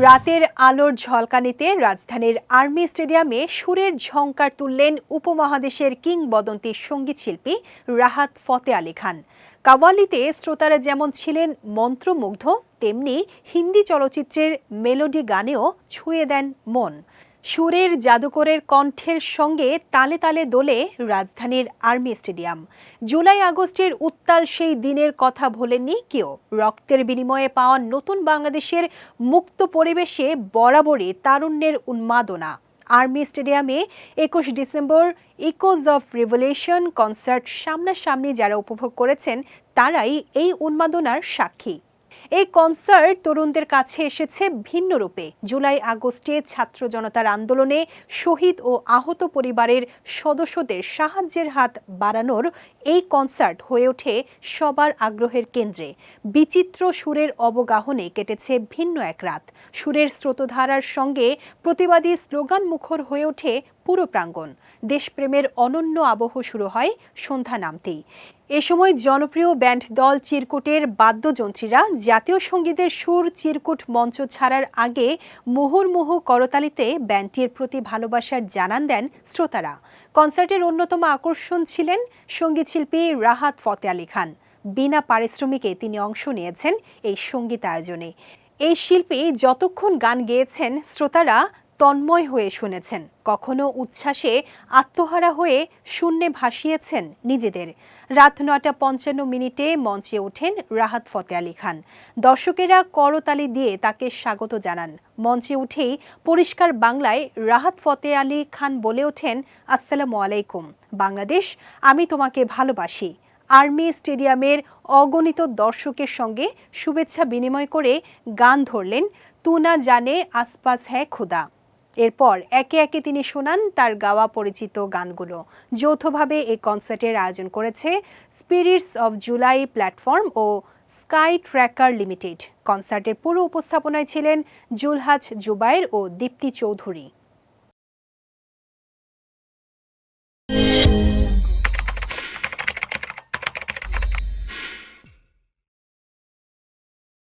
রাতের আলোর ঝলকানিতে রাজধানীর আর্মি স্টেডিয়ামে সুরের ঝংকার তুললেন উপমহাদেশের কিংবদন্তি সঙ্গীতশিল্পী রাহাত ফতে আলী খান। কাওয়ালিতে শ্রোতারা যেমন ছিলেন মন্ত্রমুগ্ধ, তেমনি হিন্দি চলচ্চিত্রের মেলোডি গানেও ছুঁয়ে দেন মন। সুরের জাদুকরের কণ্ঠের সঙ্গে তালে তালে দোলে রাজধানীর আর্মি স্টেডিয়াম। জুলাই আগস্টের উত্তাল সেই দিনের কথা ভোলেননি কেউ। রক্তের বিনিময়ে পাওয়া নতুন বাংলাদেশের মুক্ত পরিবেশে বরাবরই তারুণ্যের উন্মাদনা। আর্মি স্টেডিয়ামে ২১ December Echoes of revolution concert সামনাসামনি যারা উপভোগ করেছেন তারাই এই উন্মাদনার সাক্ষী। এই কনসার্ট তরুণদের কাছে এসেছে ভিন্ন রূপে। জুলাই আগস্টে ছাত্র জনতার আন্দোলনে শহীদ ও আহত পরিবারের সদস্যদের সাহায্যের হাত বাড়ানোর এই কনসার্ট হয়ে ওঠে সবার আগ্রহের কেন্দ্রে। বিচিত্র সুরের অবগাহনে কেটেছে ভিন্ন এক রাত। সুরের স্রোতধারার সঙ্গে প্রতিবাদী স্লোগান মুখর হয়ে ওঠে পুরো প্রাঙ্গণ। দেশপ্রেমের অনন্য আবহ শুরু হয় সন্ধ্যা নামতেই। এ সময় জনপ্রিয় ব্যান্ড দল চিরকুটের বাদ্যযন্ত্রীরা জাতীয় সঙ্গীতের সুর চিরকুট মঞ্চ ছাড়ার আগে মুহুর্মুহু করতালিতে ব্যান্ডটির প্রতি ভালোবাসার জানান দেন শ্রোতারা। কনসার্টের অন্যতম আকর্ষণ ছিলেন সঙ্গীতশিল্পী রাহাত ফতে আলী খান। বিনা পারিশ্রমিকে তিনি অংশ নিয়েছেন এই সঙ্গীত আয়োজনে। এই শিল্পী যতক্ষণ গান গেয়েছেন শ্রোতারা তন্ময় হয়ে শুনেছেন, কখনো উচ্ছ্বাসে আত্মহারা হয়ে শূন্যে ভাসিয়েছেন নিজেদের। রাত ৯টা ৫৫ মঞ্চে ওঠেন রাহাত ফতে আলী খান। দর্শকেরা করতালি দিয়ে তাকে স্বাগত জানান। মঞ্চে উঠেই পরিষ্কার বাংলায় রাহাত ফতে আলী খান বলে ওঠেন, আসসালামু আলাইকুম বাংলাদেশ, আমি তোমাকে ভালোবাসি। আর্মি স্টেডিয়ামের অগণিত দর্শকের সঙ্গে শুভেচ্ছা বিনিময় করে গান ধরলেন তু না জানে আসপাস হ্যায় খুদা। এরপর একে একে তিনি শোনান তার গাওয়া পরিচিত গানগুলো। যৌথভাবে এই কনসার্টের আয়োজন করেছে স্পিরিটস অফ জুলাই প্ল্যাটফর্ম ও স্কাই ট্র্যাকার লিমিটেড। কনসার্টের পুরো উপস্থাপনায় ছিলেন জুলহাজ জুবায়ের ও দীপ্তি চৌধুরী।